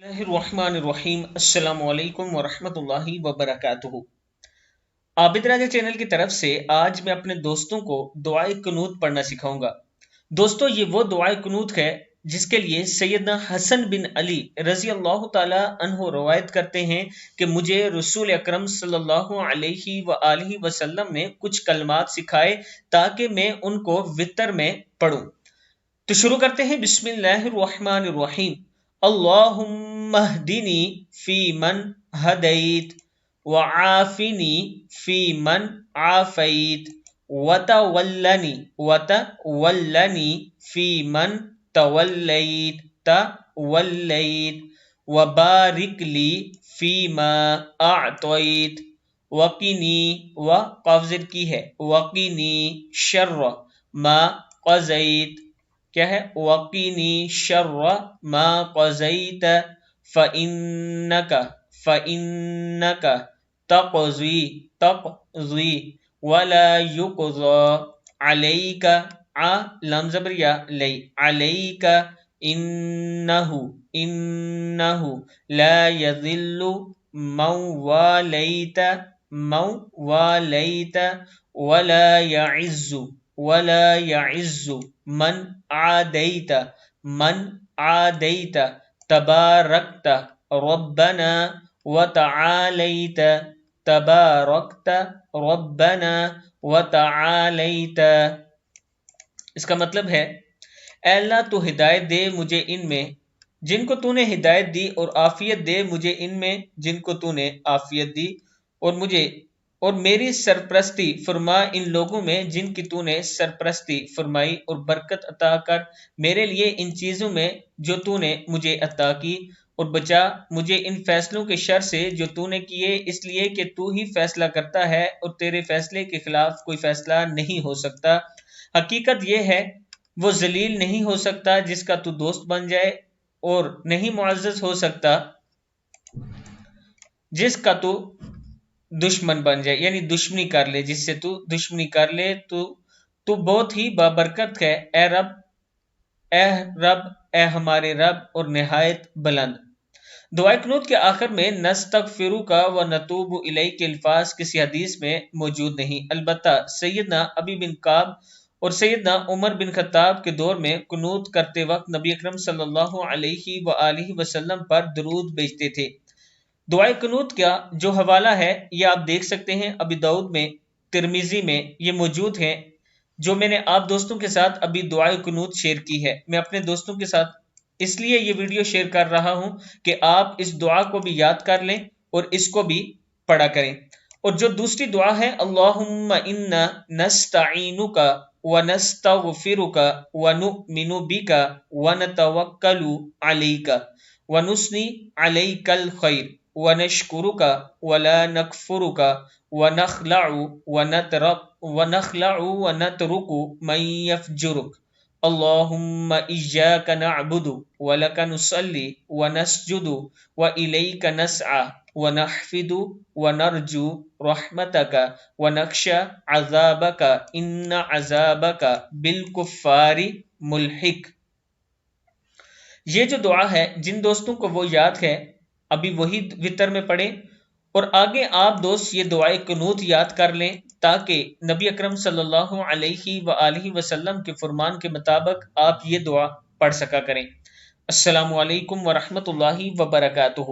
बिस्मिल्लाहिर्रहमानिर्रहीम। अस्सलाम वालेकुम वरहमतुल्लाहि वबरकातुहू। आबिद राजा चैनल की तरफ से आज मैं अपने दोस्तों को दुआए कुनूत पढ़ना सिखाऊंगा। दोस्तों, ये वो दुआए कुनूत है जिसके लिए सैयदना हसन बिन अली रजी अल्लाह ताला अन्हो रवायत करते हैं कि मुझे रसूल अकरम सल्लल्लाहु अलैहि वआलिहि वसल्लम ने कुछ कलमात सिखाए ताकि मैं उनको वितर में पढ़ूं। तो शुरू करते हैं। बिस्मिल्लाहिर्रहमानिर्रहीम। अल्लाहुम्महदिनी फी मन हदैत व आफिनी फी मन आफैत वतवल्लनी फी मन तवल्लैत व बारिक ली फी मा अअतैत वकीनी व कब्ज़ की है वकीनी शर्र मा क़ज़ैत। क्या है? वकीनी शर्र मा क़ज़ैत फ़इन्नका तक़ज़ी वला युक़ज़ा अलैका लम ज़बरिया लई अलैका इन्नहु ला यज़िल्लु मौ वालैत वला यइज़्ज़ु मन आदैत तबारकत रब्बना व तआलैत। इसका मतलब है, ऐ अल्लाह तू हिदायत दे मुझे इनमें जिनको तूने हिदायत दी, और आफियत दे मुझे इनमें जिनको तूने आफियत दी, और मेरी सरपरस्ती फरमा इन लोगों में जिनकी तूने सरपरस्ती फरमाई, और बरकत अता कर मेरे लिए इन चीज़ों में जो तूने मुझे अता की, और बचा मुझे इन फैसलों के शर से जो तूने किए, इसलिए कि तू ही फैसला करता है और तेरे फैसले के खिलाफ कोई फैसला नहीं हो सकता। हकीकत यह है, वो जलील नहीं हो सकता जिसका तू दोस्त बन जाए, और नहीं मुअज़्ज़ज़ हो सकता जिसका तू दुश्मन बन जाए, यानी दुश्मनी कर ले, जिससे तू दुश्मनी कर ले। तू बहुत ही बाबरकत है ए रब, ए हमारे रब, और निहायत बुलंद। दुआए कुनूत के आखिर में नस्तगफिरुका व नतूबु इलैक के अल्फाज किसी हदीस में मौजूद नहीं। अलबत्ता सैयदना अबी बिन काब और सैयदना उमर बिन खत्ताब के दौर में कुनूत करते वक्त नबी अकरम सल्लल्लाहु अलैहि वआलिहि वसल्लम पर दरूद भेजते थे। दुआए कुनूत का जो हवाला है ये आप देख सकते हैं, अबी दाऊद में, तिरमिजी में ये मौजूद है, जो मैंने आप दोस्तों के साथ अभी दुआए कुनूत शेयर की है। मैं अपने दोस्तों के साथ इसलिए ये वीडियो शेयर कर रहा हूं कि आप इस दुआ को भी याद कर लें और इसको भी पढ़ा करें। और जो दूसरी दुआ है, अल्लाहुम्मा इन्ना नस्तईनुका व नस्तगफिरुका व नुमिनु बिका व नतवक्कलु अलैका व नुस्नी अलैकल खैर व नशकुरुका व ला नकफुरुका व नखलउ व नतरुकु मन यफजुरुक। अल्लाहुम्मा इय्याका नअबुदु व लका नुसल्ली व नस्जुदु व इलैका नसआ व नहफिदु व नरजू रहमतका व नख्शा अज़ाबका इन्ना अज़ाबका बिलकुफ़ारी मुल्हिक। ये जो दुआ है, जिन दोस्तों को वो याद है अभी वही वितर में पढ़ें, और आगे आप दोस्त ये दुआए कुनूत याद कर लें ताकि नबी अकरम सल्लल्लाहु अलैहि वआलिहि वसल्लम के फरमान के मुताबिक आप ये दुआ पढ़ सका करें। अस्सलामु अलैकुम वरहमतुल्लाहि वबरकातुहू।